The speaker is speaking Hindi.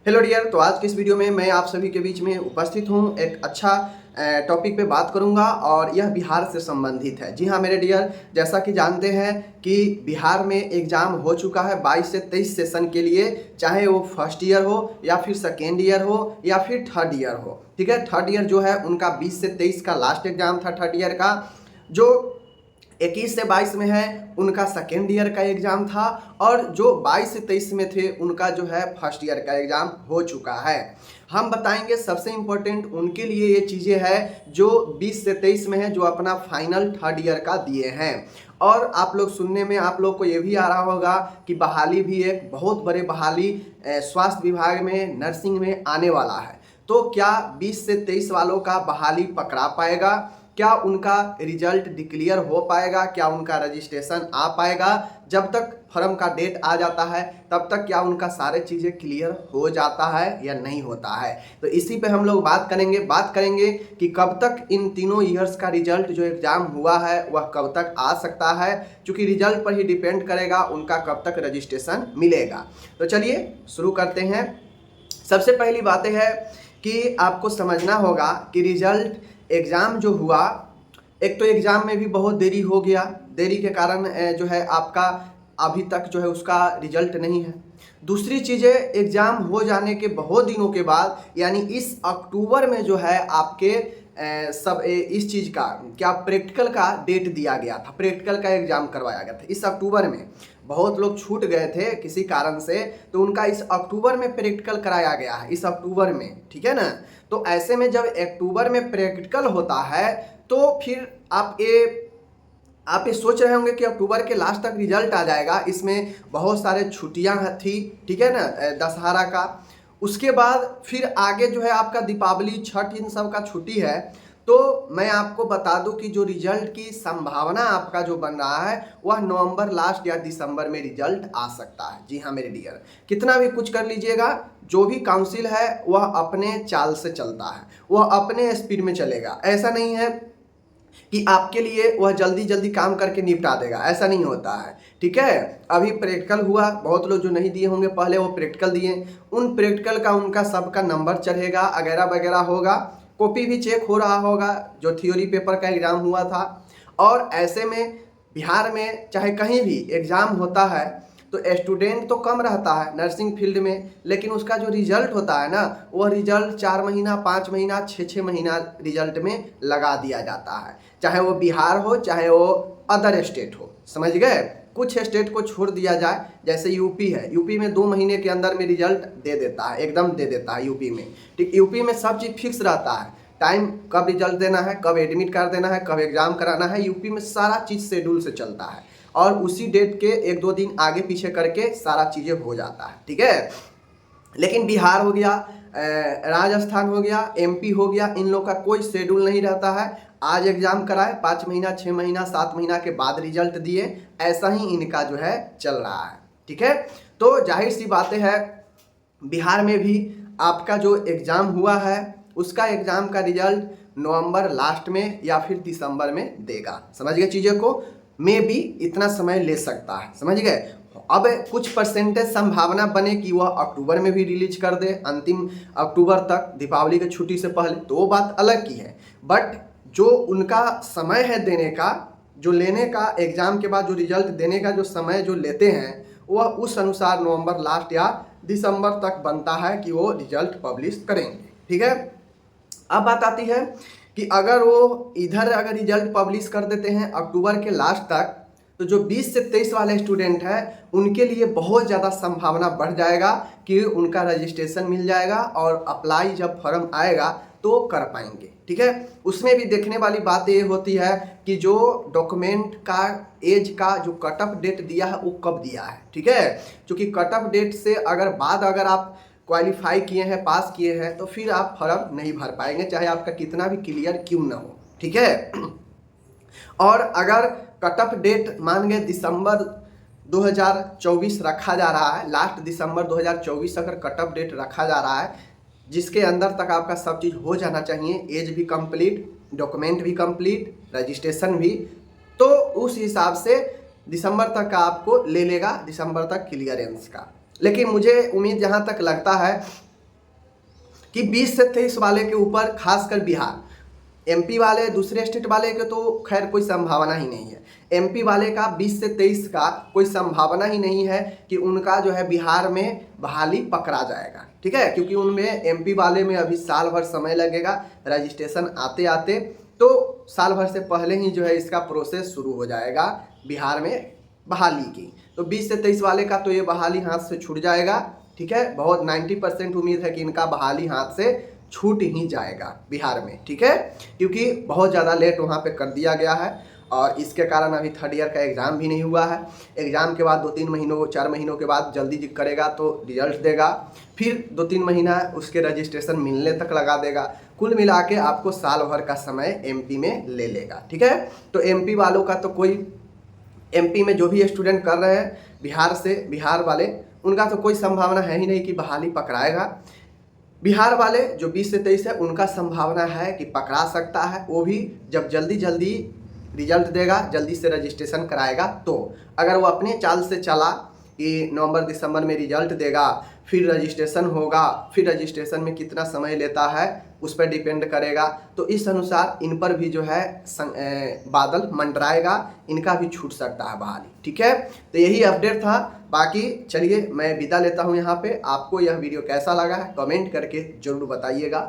Hello dear. तो आज की इस वीडियो में मैं आप सभी के बीच में उपस्थित हूँ। एक अच्छा टॉपिक पे बात करूँगा और यह बिहार से संबंधित है। जी हाँ मेरे डियर, जैसा कि जानते हैं कि बिहार में एग्ज़ाम हो चुका है 22 से 23 सेशन के लिए, चाहे वो फर्स्ट ईयर हो या फिर सेकेंड ईयर हो या फिर थर्ड ईयर हो। ठीक है, थर्ड ईयर जो है उनका 20 से 23 का लास्ट एग्ज़ाम था। थर्ड ईयर का जो 21 से 22 में है उनका सेकेंड ईयर का एग्ज़ाम था, और जो 22 से 23 में थे उनका जो है फर्स्ट ईयर का एग्ज़ाम हो चुका है। हम बताएंगे सबसे इम्पोर्टेंट उनके लिए ये चीज़ें हैं जो 20 से 23 में है, जो अपना फाइनल थर्ड ईयर का दिए हैं। और आप लोग सुनने में आप लोग को ये भी आ रहा होगा कि बहाली भी एक बहुत बड़े बहाली स्वास्थ्य विभाग में नर्सिंग में आने वाला है। तो क्या 20 से 23 वालों का बहाली पकड़ा पाएगा? क्या उनका रिजल्ट डिक्लेयर हो पाएगा? क्या उनका रजिस्ट्रेशन आ पाएगा? जब तक फॉर्म का डेट आ जाता है तब तक क्या उनका सारे चीज़ें क्लियर हो जाता है या नहीं होता है? तो इसी पे हम लोग बात करेंगे कि कब तक इन तीनों ईयर्स का रिजल्ट जो एग्ज़ाम हुआ है वह कब तक आ सकता है, क्योंकि रिजल्ट पर ही डिपेंड करेगा उनका कब तक रजिस्ट्रेशन मिलेगा। तो चलिए शुरू करते हैं। सबसे पहली बातें है कि आपको समझना होगा कि रिजल्ट एग्ज़ाम जो हुआ, एक तो एग्ज़ाम में भी बहुत देरी हो गया, देरी के कारण जो है आपका अभी तक जो है उसका रिजल्ट नहीं है। दूसरी चीज़ें, एग्ज़ाम हो जाने के बहुत दिनों के बाद यानी इस अक्टूबर में जो है आपके इस चीज़ का क्या प्रैक्टिकल का डेट दिया गया था, प्रैक्टिकल का एग्ज़ाम करवाया गया था इस अक्टूबर में। बहुत लोग छूट गए थे किसी कारण से, तो उनका इस अक्टूबर में प्रैक्टिकल कराया गया है, इस अक्टूबर में। ठीक है ना? तो ऐसे में जब अक्टूबर में प्रैक्टिकल होता है तो फिर आप ये सोच रहे होंगे कि अक्टूबर के लास्ट तक रिजल्ट आ जाएगा। इसमें बहुत सारे छुट्टियां थी, ठीक है ना, दशहरा का। उसके बाद फिर आगे जो है आपका दीपावली, छठ, इन सब का छुट्टी है। तो मैं आपको बता दूं कि जो रिजल्ट की संभावना आपका जो बन रहा है वह नवंबर लास्ट या दिसंबर में रिजल्ट आ सकता है। जी हाँ मेरे डियर, कितना भी कुछ कर लीजिएगा, जो भी काउंसिल है वह अपने चाल से चलता है, वह अपने स्पीड में चलेगा। ऐसा नहीं है कि आपके लिए वह जल्दी जल्दी काम करके निपटा देगा, ऐसा नहीं होता है। ठीक है, अभी प्रैक्टिकल हुआ, बहुत लोग जो नहीं दिए होंगे पहले वो प्रैक्टिकल दिए, उन प्रैक्टिकल का उनका सबका नंबर चढ़ेगा, वगैरह वगैरह होगा। कॉपी भी चेक हो रहा होगा जो थ्योरी पेपर का एग्ज़ाम हुआ था। और ऐसे में बिहार में चाहे कहीं भी एग्ज़ाम होता है तो स्टूडेंट तो कम रहता है नर्सिंग फील्ड में, लेकिन उसका जो रिजल्ट होता है ना, वह रिजल्ट 4 महीना, 5 महीना, 6 महीना रिजल्ट में लगा दिया जाता है। चाहे वो बिहार हो, चाहे वो अदर स्टेट हो, समझ गए। कुछ स्टेट को छोड़ दिया जाए, जैसे यूपी है, यूपी में 2 महीने के अंदर में रिजल्ट दे देता है, एकदम दे देता है यूपी में। ठीक, यूपी में सब चीज़ फिक्स रहता है, टाइम कब रिजल्ट देना है, कब एडमिट कर देना है, कब एग्ज़ाम कराना है, यूपी में सारा चीज़ शेड्यूल से चलता है। और उसी डेट के 1-2 दिन आगे पीछे करके सारा चीज़ें हो जाता है। ठीक है, लेकिन बिहार हो गया, राजस्थान हो गया, एमपी हो गया, इन लोग का कोई शेड्यूल नहीं रहता है। आज एग्ज़ाम कराए, 5 महीना, 6 महीना, 7 महीना के बाद रिजल्ट दिए, ऐसा ही इनका जो है चल रहा है। ठीक है, तो जाहिर सी बातें है बिहार में भी आपका जो एग्ज़ाम हुआ है उसका एग्ज़ाम का रिजल्ट नवंबर लास्ट में या फिर दिसंबर में देगा। समझ गए चीज़ें को, में भी इतना समय ले सकता है, समझ गए। अब कुछ परसेंटेज संभावना बने कि वह अक्टूबर में भी रिलीज कर दे, अंतिम अक्टूबर तक, दीपावली की छुट्टी से पहले, तो वो बात अलग की है। बट जो उनका समय है देने का, जो लेने का, एग्ज़ाम के बाद जो रिजल्ट देने का जो समय जो लेते हैं, वह उस अनुसार नवंबर लास्ट या दिसंबर तक बनता है कि वो रिजल्ट पब्लिश करेंगे। ठीक है, अब बात आती है कि अगर वो इधर अगर रिजल्ट पब्लिश कर देते हैं अक्टूबर के लास्ट तक, तो जो 20 से 23 वाले स्टूडेंट हैं उनके लिए बहुत ज़्यादा संभावना बढ़ जाएगा कि उनका रजिस्ट्रेशन मिल जाएगा और अप्लाई जब फॉर्म आएगा तो कर पाएंगे। ठीक है, उसमें भी देखने वाली बात ये होती है कि जो डॉक्यूमेंट का एज का जो कट ऑफ डेट दिया है वो कब दिया है। ठीक है, क्योंकि कट ऑफ डेट से अगर आप क्वालिफाई किए हैं, पास किए हैं, तो फिर आप फॉर्म नहीं भर पाएंगे, चाहे आपका कितना भी क्लियर क्यों ना हो। ठीक है, और अगर कट ऑफ डेट मान गए दिसंबर 2024 रखा जा रहा है, लास्ट दिसंबर 2024 अगर कट ऑफ डेट रखा जा रहा है, जिसके अंदर तक आपका सब चीज़ हो जाना चाहिए, एज भी कंप्लीट, डॉक्यूमेंट भी कंप्लीट, रजिस्ट्रेशन भी, तो उस हिसाब से दिसंबर तक का आपको ले लेगा, दिसंबर तक क्लियरेंस का। लेकिन मुझे उम्मीद जहाँ तक लगता है कि 20 से 23 वाले के ऊपर खासकर बिहार, एमपी वाले दूसरे स्टेट वाले के तो खैर कोई संभावना ही नहीं है। एमपी वाले का 20 से 23 का कोई संभावना ही नहीं है कि उनका जो है बिहार में बहाली पकड़ा जाएगा, ठीक है, क्योंकि उनमें एमपी वाले में अभी साल भर समय लगेगा रजिस्ट्रेशन आते आते, तो साल भर से पहले ही जो है इसका प्रोसेस शुरू हो जाएगा बिहार में बहाली की। तो 20 से 23 वाले का तो ये बहाली हाथ से छूट जाएगा, ठीक है। बहुत 90% उम्मीद है कि इनका बहाली हाथ से छूट ही जाएगा बिहार में, ठीक है, क्योंकि बहुत ज़्यादा लेट वहाँ पे कर दिया गया है और इसके कारण अभी थर्ड ईयर का एग्ज़ाम भी नहीं हुआ है। एग्ज़ाम के बाद 2-3 महीनों 4 महीनों के बाद जल्दी करेगा तो रिजल्ट देगा, फिर 2-3 महीना उसके रजिस्ट्रेशन मिलने तक लगा देगा। कुल मिला के आपको साल भर का समय एमपी में ले लेगा, ठीक है। तो एमपी वालों का तो कोई, एमपी में जो भी स्टूडेंट कर रहे हैं बिहार से, बिहार वाले, उनका तो कोई संभावना है ही नहीं कि बहाली पकड़ाएगा। बिहार वाले जो 20 से 23 है उनका संभावना है कि पकड़ा सकता है, वो भी जब जल्दी रिजल्ट देगा, जल्दी से रजिस्ट्रेशन कराएगा। तो अगर वो अपने चाल से चला कि नवंबर दिसंबर में रिजल्ट देगा, फिर रजिस्ट्रेशन होगा, फिर रजिस्ट्रेशन में कितना समय लेता है उस पर डिपेंड करेगा, तो इस अनुसार इन पर भी जो है बादल मंडराएगा, इनका भी छूट सकता है बहाली, ठीक है। तो यही अपडेट था। बाकी चलिए मैं विदा लेता हूँ यहाँ पे। आपको यह वीडियो कैसा लगा है कमेंट करके ज़रूर बताइएगा।